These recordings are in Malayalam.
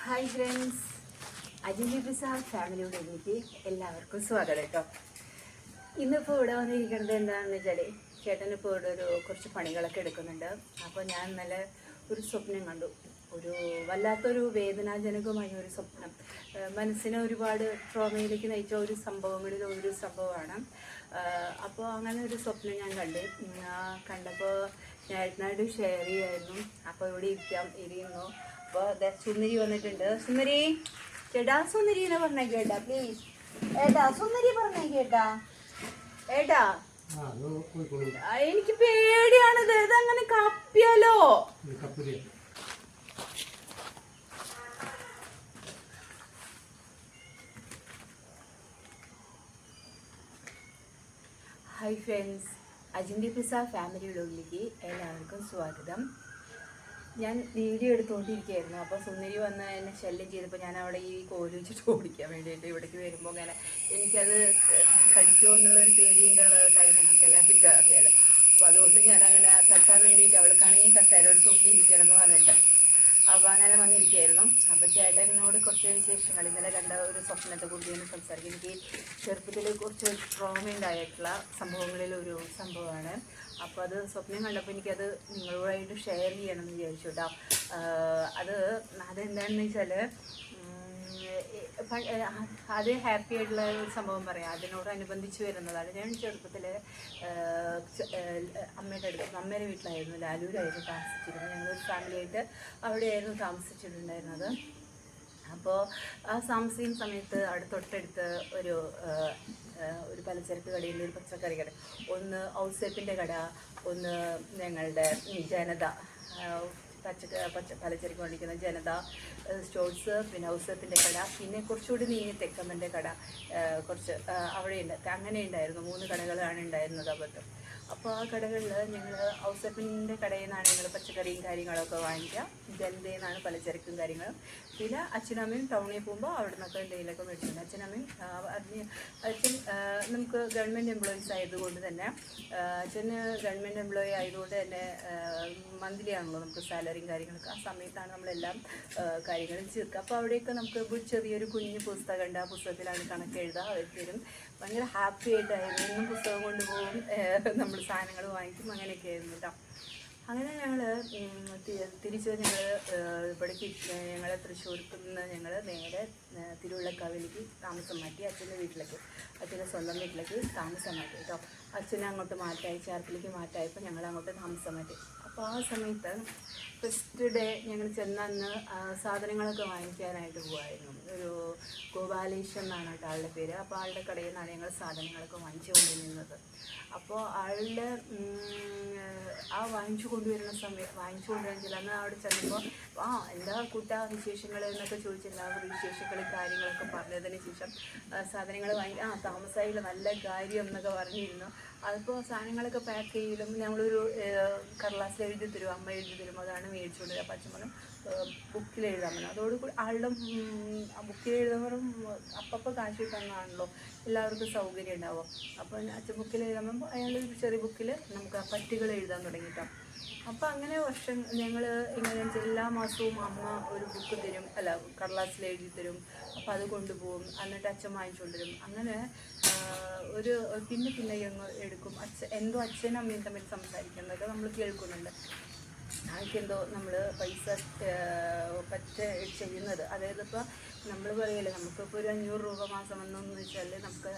ഹായ് ഫ്രണ്ട്സ്, അജിലി ബിസാർ ഫാമിലിയുടെ എനിക്ക് എല്ലാവർക്കും സ്വാഗതം കേട്ടോ. ഇന്നിപ്പോൾ ഇവിടെ വന്നിരിക്കുന്നത് എന്താണെന്ന് വെച്ചാൽ ചേട്ടനിപ്പോൾ ഇവിടെ കുറച്ച് പണികളൊക്കെ എടുക്കുന്നുണ്ട്. അപ്പോൾ ഞാൻ നല്ല ഒരു സ്വപ്നം കണ്ടു. ഒരു വല്ലാത്തൊരു വേദനാജനകമായ ഒരു സ്വപ്നം, മനസ്സിനെ ഒരുപാട് ട്രോമയിലേക്ക് നയിച്ച ഒരു സംഭവങ്ങളിൽ ഒരു സംഭവമാണ്. അപ്പോൾ അങ്ങനെ ഒരു സ്വപ്നം ഞാൻ കണ്ടപ്പോൾ ഞാൻ ഏട്ടനായിട്ട് ഷെയർ ചെയ്യായിരുന്നു. അപ്പോൾ ഇവിടെ ഇരിക്കുന്നു. അപ്പോൾ സുന്ദരി വന്നിട്ടുണ്ട്. സുന്ദരി ചേട്ടാ, സുന്ദരി എന്ന് പറഞ്ഞേ കേട്ടാ, പ്ലീസ് ഏട്ടാ, സുന്ദരി പറഞ്ഞേ കേട്ടാ. ഏട്ടാ, എനിക്ക് പേടിയാണിത്, ഇതങ്ങനെ കപ്പിയാലോ. ഹായ് ഫ്രണ്ട്സ്, അജിൻ്റെ പിസ ഫാമിലി വ്ലോഗിലേക്ക് എല്ലാവർക്കും സ്വാഗതം. ഞാൻ വീഡിയോ എടുത്തുകൊണ്ടിരിക്കുകയായിരുന്നു. അപ്പോൾ സുന്ദരി വന്ന് എന്നെ ശല്യം ചെയ്തപ്പോൾ ഞാൻ അവിടെ ഈ കോല് വെച്ചിട്ട് ഓടിക്കാൻ വേണ്ടിയിട്ട് ഇവിടേക്ക് വരുമ്പോൾ അങ്ങനെ എനിക്കത് കടിക്കുമോ എന്നുള്ളൊരു പേടിയുടെ കാര്യങ്ങളൊക്കെ എല്ലാവർക്കും അറിയാലോ. അപ്പോൾ അതുകൊണ്ട് ഞാനങ്ങനെ തട്ടാൻ വേണ്ടിയിട്ട് അവൾക്കാണെങ്കിൽ കസേരയോട് തൂക്കിയിരിക്കണം എന്ന് പറഞ്ഞിട്ട് അപ്പോൾ അങ്ങനെ വന്നിരിക്കുകയായിരുന്നു. അപ്പോൾ ചേട്ടനോട് കുറച്ച് വിശേഷങ്ങൾ, ഇന്നലെ കണ്ട ഒരു സ്വപ്നത്തെ കുറിച്ച് സംസാരിക്കും. എനിക്ക് ചെറുപ്പത്തിൽ കുറച്ച് ട്രോമ ഉണ്ടായിട്ടുള്ള സംഭവങ്ങളിൽ ഒരു സംഭവമാണ്. അപ്പോൾ അത് സ്വപ്നം കണ്ടപ്പോൾ എനിക്കത് നിങ്ങളുമായിട്ട് ഷെയർ ചെയ്യണമെന്ന് വിചാരിച്ചു കേട്ടോ. അതെന്താണെന്ന് വെച്ചാൽ അത് ഹാപ്പി ആയിട്ടുള്ള ഒരു സംഭവം പറയാം. അതിനോടനുബന്ധിച്ച് വരുന്നതാണ്. ഞാൻ ചെറുപ്പത്തിൽ അമ്മയുടെ വീട്ടിലായിരുന്നു, ലാലൂരായിരുന്നു താമസിച്ചിരുന്നത്. ഞങ്ങളൊരു ഫാമിലിയായിട്ട് അവിടെയായിരുന്നു താമസിച്ചിട്ടുണ്ടായിരുന്നത്. അപ്പോൾ ആ താമസിക്കുന്ന സമയത്ത് അവിടെ തൊട്ടടുത്ത് ഒരു പലചരക്ക് കടയിൽ ഒരു പച്ചക്കറി കട, ഒന്ന് ഔസേപ്പിൻ്റെ കട, ഒന്ന് ഞങ്ങളുടെ ജനത പലചരക്ക് മേടിക്കുന്ന ജനത സ്റ്റോഴ്സ്, പിന്നെ ഔസേപ്പിൻ്റെ കട, പിന്നെ കുറച്ചുകൂടി നീങ്ങി തെക്കമ്മൻ്റെ കട കുറച്ച് അവിടെയുണ്ട്. അങ്ങനെ ഉണ്ടായിരുന്നു, 3 കടകളാണ് ഉണ്ടായിരുന്നത് അബദ്ധം. അപ്പോൾ ആ കടകളിൽ ഞങ്ങൾ ഔസേപ്പിൻ്റെ കടയിൽ നിന്നാണ് ഞങ്ങൾ പച്ചക്കറിയും കാര്യങ്ങളൊക്കെ വാങ്ങിക്കുക. ജനതയിൽ നിന്നാണ് പലചരക്കും കാര്യങ്ങളും. പിന്നെ അച്ഛനമ്മയും ടൗണിൽ പോകുമ്പോൾ അവിടെ നിന്നൊക്കെ എന്തെങ്കിലുമൊക്കെ മേടിച്ചിട്ടുണ്ട്. അച്ഛൻ നമുക്ക് ഗവൺമെൻറ് എംപ്ലോയീസ് ആയതുകൊണ്ട് തന്നെ, അച്ഛന് ഗവൺമെൻറ് എംപ്ലോയി ആയതുകൊണ്ട് തന്നെ മന്ത്ലി ആണല്ലോ നമുക്ക് സാലറിയും കാര്യങ്ങളൊക്കെ. ആ സമയത്താണ് നമ്മളെല്ലാം കാര്യങ്ങളും ചേർക്കുക. അപ്പോൾ അവിടെയൊക്കെ നമുക്ക് ചെറിയൊരു കുഞ്ഞു പുസ്തകം ഉണ്ട്. ആ പുസ്തകത്തിലാണ് കണക്ക് എഴുതുക. അവരും ഭയങ്കര ഹാപ്പി ആയിട്ടായിരുന്നു. എന്നും പുസ്തകം കൊണ്ടുപോകും, നമ്മൾ സാധനങ്ങൾ വാങ്ങിക്കും, അങ്ങനെയൊക്കെ ആയിരുന്നു കേട്ടോ. അങ്ങനെ ഞങ്ങൾ തിരിച്ച് ഇവിടേക്ക് ഞങ്ങളെ തൃശ്ശൂർക്ക് നിന്ന് ഞങ്ങൾ നേരെ തിരുവള്ളക്കാവിലേക്ക് താമസം മാറ്റി. അച്ഛൻ്റെ സ്വന്തം വീട്ടിലേക്ക് താമസം മാറ്റി കേട്ടോ. അച്ഛനെ അങ്ങോട്ട് മാറ്റായി, ചേർക്കിലേക്ക് മാറ്റായപ്പോൾ ഞങ്ങൾ അങ്ങോട്ട് താമസം മാറ്റി. അപ്പോൾ ആ സമയത്ത് ഫസ്റ്റ് ഡേ ഞങ്ങൾ ചെന്നന്ന് സാധനങ്ങളൊക്കെ വാങ്ങിക്കാനായിട്ട് പോകുമായിരുന്നു. ഒരു ഗോപാലേഷൻ എന്നാണ് കേട്ടോ ആളുടെ പേര്. അപ്പോൾ ആളുടെ കടയിൽ നിന്നാണ് ഞങ്ങൾ സാധനങ്ങളൊക്കെ വാങ്ങിച്ചു കൊണ്ടുവരുന്നത്. അപ്പോൾ ആളുടെ വാങ്ങിച്ചു കൊണ്ടുവരുന്ന ചില അന്ന് അവിടെ ചെന്നപ്പോൾ എന്താ കൂട്ടാ വിശേഷങ്ങൾ എന്നൊക്കെ ചോദിച്ചു. എല്ലാവരും വിശേഷങ്ങളും കാര്യങ്ങളൊക്കെ പറഞ്ഞതിന് ശേഷം സാധനങ്ങൾ വാങ്ങി താമസമായില്ല, നല്ല കാര്യം എന്നൊക്കെ പറഞ്ഞിരുന്നു. അതിപ്പോൾ സാധനങ്ങളൊക്കെ പാക്ക് ചെയ്യലും ഞങ്ങളൊരു കടലാസിൽ എഴുതി തരും, അമ്മ എഴുതി തരും, അതാണ് മേടിച്ചുകൊണ്ട് വരിക. പച്ചമുളകും ബുക്കിൽ എഴുതാൻ പറ്റും. അതോടുകൂടി ആളുടെ ബുക്കിൽ എഴുതുമ്പോഴും അപ്പം കാശ് കിട്ടാനാണല്ലോ എല്ലാവർക്കും സൗകര്യം ഉണ്ടാവും. അപ്പോൾ അച്ഛൻ ബുക്കിൽ എഴുതുമ്പോൾ അയാൾ ചെറിയ ബുക്കിൽ നമുക്ക് ആ പറ്റുകൾ എഴുതാൻ തുടങ്ങിയിട്ടോ. അപ്പോൾ അങ്ങനെ ഞങ്ങൾ എങ്ങനെയാണെന്ന് വെച്ചാൽ എല്ലാ മാസവും അമ്മ ഒരു ബുക്ക് തരും, കടലാസിൽ എഴുതി തരും. അപ്പോൾ അത് കൊണ്ടുപോകും, എന്നിട്ട് അച്ഛൻ വാങ്ങിച്ചുകൊണ്ടുവരും. അങ്ങനെ പിന്നെ ഞങ്ങൾ എടുക്കും. അച്ഛനും അമ്മയും തമ്മിൽ സംസാരിക്കുന്നതൊക്കെ നമ്മൾ കേൾക്കുന്നുണ്ട്. ആർക്കെന്തോ നമ്മൾ പൈസ ചെയ്യുന്നത്, അതായത് ഇപ്പോൾ നമ്മൾ പറയല്ലേ, നമുക്കിപ്പോൾ ഒരു 500 രൂപ മാസം വന്നെന്ന് വെച്ചാൽ നമുക്ക്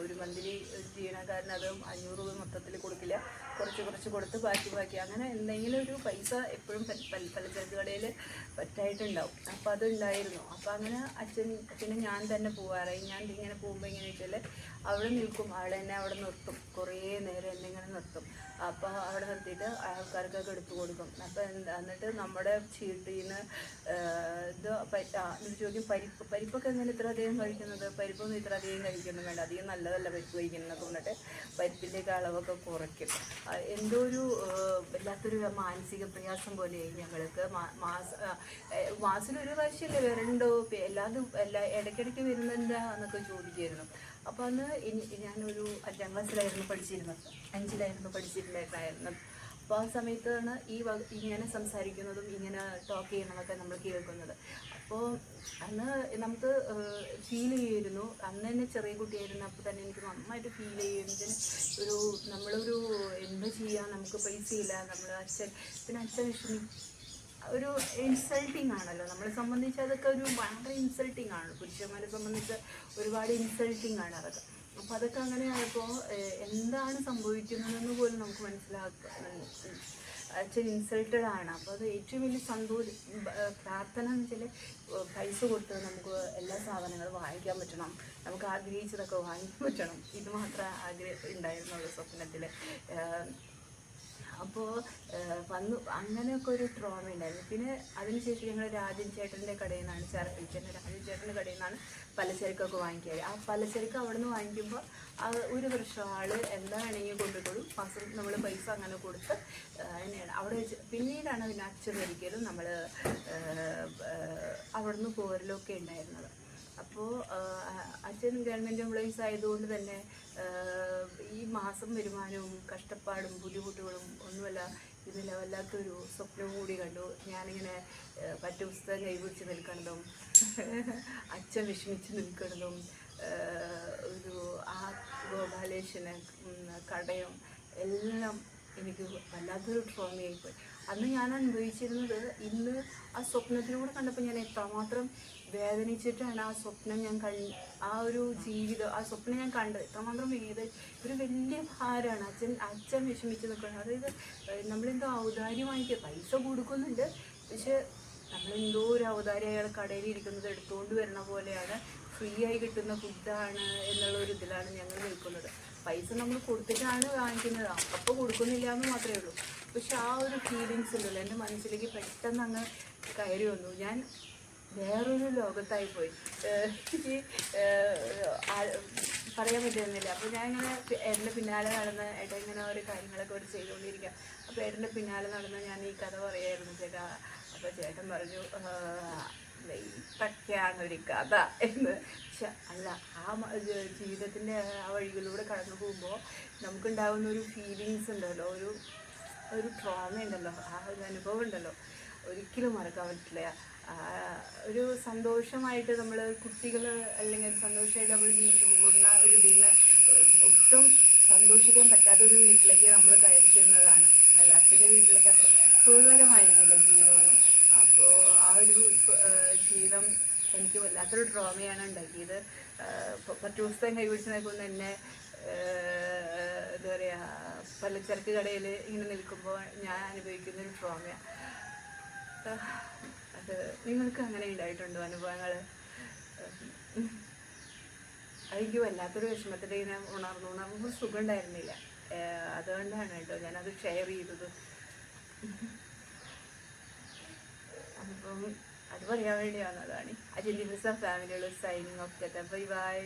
ഒരു മന്ത്ലി ഒരു ജീവനക്കാരന് അത് 500 രൂപ മൊത്തത്തിൽ കൊടുക്കില്ല, കുറച്ച് കൊടുത്ത് ബാക്കി അങ്ങനെ എന്തെങ്കിലും ഒരു പൈസ എപ്പോഴും പലചരക്ക് കടയിൽ പറ്റായിട്ടുണ്ടാവും. അപ്പോൾ അതുണ്ടായിരുന്നു. അപ്പോൾ അങ്ങനെ അച്ഛനെ ഞാൻ തന്നെ പോകാറായി. ഞാൻ ഇങ്ങനെ പോകുമ്പോൾ എങ്ങനെ വെച്ചാൽ അവിടെ നിൽക്കും, എന്നെ അവിടെ നിർത്തും, കുറേ നേരം എന്നെ ഇങ്ങനെ നിർത്തും. അപ്പോൾ അവിടെ നിർത്തിയിട്ട് ആൾക്കാർക്കൊക്കെ എടുത്തു കൊടുക്കും. അപ്പോൾ എന്നിട്ട് നമ്മുടെ ചീട്ടിൽ നിന്ന് ചോദിക്കും, പരിപ്പൊക്കെ എങ്ങനെ ഇത്ര അധികം കഴിക്കുന്നത്, പരിപ്പൊന്നും ഇത്ര അധികം കഴിക്കുന്നു വേണ്ട, അധികം നല്ലതല്ല പരിപ്പ് കഴിക്കുന്നതെന്നൊക്കെ പറഞ്ഞിട്ട് പരിപ്പിൻ്റെയൊക്കെ അളവൊക്കെ കുറയ്ക്കും. എന്തോ ഒരു വല്ലാത്തൊരു മാനസിക പ്രയാസം പോലെ ഞങ്ങൾക്ക് മാസത്തിലൊരു പ്രാവശ്യമല്ലേ വരണ്ടോ, ഇടയ്ക്കിടയ്ക്ക് വരുന്നെന്താ എന്നൊക്കെ ചോദിക്കുമായിരുന്നു. അപ്പോൾ അന്ന് ഞാനൊരു 5ാം ക്ലാസ്സിലായിരുന്നു പഠിച്ചിരുന്നത്, 5ലായിരുന്നു പഠിച്ചിട്ടുണ്ടായിരുന്നത്. അപ്പോൾ ആ സമയത്താണ് ഇങ്ങനെ സംസാരിക്കുന്നതും ഇങ്ങനെ ടോക്ക് ചെയ്യണതൊക്കെ നമ്മൾ കേൾക്കുന്നത്. അപ്പോൾ അന്ന് നമുക്ക് ഫീൽ ചെയ്യുമായിരുന്നു. അന്ന് തന്നെ ചെറിയ കുട്ടിയായിരുന്നു. അപ്പോൾ തന്നെ എനിക്ക് നന്നായിട്ട് ഫീൽ ചെയ്യുന്നതിന് നമ്മളൊരു എന്താ ചെയ്യുക, നമുക്ക് പൈസ ഇല്ല, നമ്മൾ പിന്നെ അച്ഛൻ ഒരു ഇൻസൾട്ടിങ് ആണല്ലോ നമ്മളെ സംബന്ധിച്ച്. അതൊക്കെ ഒരു ഭയങ്കര ഇൻസൾട്ടിങ് ആണ്. പുരുഷന്മാരെ സംബന്ധിച്ച് ഒരുപാട് ഇൻസൾട്ടിങ് ആണ് അതൊക്കെ. അപ്പോൾ അതൊക്കെ അങ്ങനെ ആയപ്പോൾ എന്താണ് സംഭവിക്കുന്നതെന്ന് പോലും നമുക്ക് അച്ഛൻ ഇൻസൾട്ടഡ് ആണ്. അപ്പോൾ അത് ഏറ്റവും വലിയ പ്രാർത്ഥന എന്ന് വെച്ചാൽ പൈസ കൊടുത്ത് നമുക്ക് എല്ലാ സാധനങ്ങളും വാങ്ങിക്കാൻ പറ്റണം, നമുക്ക് ആഗ്രഹിച്ചതൊക്കെ വാങ്ങിക്കാൻ പറ്റണം. ഇത് മാത്രമേ ഉണ്ടായിരുന്നുള്ളൂ സ്വപ്നത്തിൽ. അപ്പോൾ അങ്ങനെയൊക്കെ ഒരു ട്രോമ ഉണ്ടായിരുന്നു. പിന്നെ അതിനുശേഷം ഞങ്ങൾ രാജൻ ചേട്ടൻ്റെ കടയിൽ നിന്നാണ്, രാജൻ ചേട്ടൻ്റെ കടയിൽ നിന്നാണ് പലചരക്കൊക്കെ വാങ്ങിക്കാറ്. ആ പലചരക്ക് അവിടെ നിന്ന് വാങ്ങിക്കുമ്പോൾ ഒരു വർഷം ആൾ എന്താണെങ്കിൽ കൊണ്ടുകൊടുക്കും. മാസം നമ്മൾ പൈസ അങ്ങനെ കൊടുത്ത് അങ്ങനെയാണ് അവിടെ വെച്ച്. പിന്നീടാണ് അതിന് അച്ഛനൊരിക്കലും നമ്മൾ അവിടെ നിന്ന് പോരലൊക്കെ ഉണ്ടായിരുന്നത്. അപ്പോൾ അച്ഛൻ ഗവൺമെൻറ് എംപ്ലോയീസ് ആയതുകൊണ്ട് തന്നെ ഈ മാസം വരുമാനവും കഷ്ടപ്പാടും ബുദ്ധിമുട്ടുകളും ഒന്നുമല്ല, ഇതിൽ വല്ലാത്തൊരു സ്വപ്നവും കൂടി കണ്ടു. ഞാനിങ്ങനെ പുസ്തകം കൈപിടിച്ച് നിൽക്കുന്നതും അച്ഛൻ വിഷമിച്ച് നിൽക്കുന്നതും ആ ഗോപാലേഷന് കടയും എല്ലാം എനിക്ക് വല്ലാത്തൊരു ട്രോമയായിപ്പോയി. അന്ന് ഞാൻ അനുഭവിച്ചിരുന്നത് ഇന്ന് ആ സ്വപ്നത്തിലൂടെ കണ്ടപ്പോൾ ഞാൻ എത്രമാത്രം വേദനിച്ചിട്ടാണ് ആ സ്വപ്നം ആ ഒരു ജീവിതം, ആ സ്വപ്നം ഞാൻ കണ്ടത്. എത്രമാത്രം ഒരു വലിയ ഭാരമാണ്. അച്ഛൻ വിഷമിച്ച് നിൽക്കുന്നത്. അതായത് നമ്മളെന്തോ ഔദാര്യമായിട്ട് പൈസ കൊടുക്കുന്നുണ്ട്, പക്ഷെ നമ്മളെന്തോ ഒരു ഔദാര്യം അയാൾ കടയിൽ ഇരിക്കുന്നത് എടുത്തുകൊണ്ട് വരുന്ന പോലെയാണ്, ഫ്രീ ആയി കിട്ടുന്ന ഫുഡാണ് എന്നുള്ള ഒരു ഇതിലാണ് ഞങ്ങൾ നിൽക്കുന്നത്. പൈസ നമ്മൾ കൊടുത്തിട്ടാണ് വാങ്ങിക്കുന്നത്, അപ്പോൾ കൊടുക്കുന്നില്ല എന്ന് മാത്രമേ ഉള്ളൂ. പക്ഷെ ആ ഒരു ഫീലിങ്സ് ഉണ്ടല്ലോ എൻ്റെ മനസ്സിലേക്ക് പെട്ടെന്ന് അങ്ങ് കയറി വന്നു. ഞാൻ വേറൊരു ലോകത്തായിപ്പോയി. പറയാൻ പറ്റുന്നില്ല. അപ്പോൾ ഞാൻ ഇങ്ങനെ ഏട്ടൻ്റെ പിന്നാലെ നടന്ന് ഏട്ടൻ ഇങ്ങനെ ഓരോ കാര്യങ്ങളൊക്കെ ഒരു ചെയ്തുകൊണ്ടിരിക്കുക. അപ്പോൾ ഏട്ടൻ്റെ പിന്നാലെ നടന്ന് ഞാൻ ഈ കഥ പറയായിരുന്നു ചേട്ടാ. അപ്പോൾ ചേട്ടൻ പറഞ്ഞു ഇതൊക്കെയാണ് ഒരു കഥ എന്ന്. പക്ഷെ അല്ല, ആ ജീവിതത്തിൻ്റെ ആ വഴികളിലൂടെ കടന്നു പോകുമ്പോൾ നമുക്കുണ്ടാകുന്ന ഒരു ഫീലിങ്സ് ഉണ്ടല്ലോ, ഒരു ട്രോമ ഉണ്ടല്ലോ, ആ ഒരു അനുഭവം ഉണ്ടല്ലോ, ഒരിക്കലും മറക്കാൻ പറ്റില്ല. ഒരു സന്തോഷമായിട്ട് നമ്മൾ കുട്ടികൾ അല്ലെങ്കിൽ സന്തോഷമായിട്ട് നമ്മൾ ജീവിച്ചു പോകുന്ന ഒരു ഇതിൽ നിന്ന് ഒട്ടും സന്തോഷിക്കാൻ പറ്റാത്തൊരു വീട്ടിലേക്ക് നമ്മൾ കയറി ചെന്നതാണ്. അച്ഛൻ്റെ വീട്ടിലേക്ക് അത്ര സുഖകരമായിരുന്നില്ല ജീവിതമൊന്നും. അപ്പോൾ ആ ഒരു ജീവിതം എനിക്ക് വല്ലാത്തൊരു ട്രോമയാണ് ഉണ്ടാക്കിയത്. പുസ്തകം കൈപിടിച്ച് നിൽക്കുന്ന എന്നെ എന്താ പറയുക, പലചരക്ക് കടയിൽ ഇങ്ങനെ നിൽക്കുമ്പോൾ ഞാൻ അനുഭവിക്കുന്നൊരു ട്രോമയാണ്. അത് നിങ്ങൾക്ക് അങ്ങനെ ഉണ്ടായിട്ടുണ്ടോ അനുഭവങ്ങൾ? എനിക്ക് വല്ലാത്തൊരു വിഷമത്തിൽ ഇങ്ങനെ ഉണർന്നുമ്പോൾ സുഖം ഉണ്ടായിരുന്നില്ല. അതുകൊണ്ടാണ് കേട്ടോ ഞാനത് ഷെയർ ചെയ്തത്. അപ്പം അത് പറയാൻ വേണ്ടി വന്നതാണ്. അജന്തി ഫാമിലിയുള്ള സൈനിങ് ഓഫ്. Bye bye.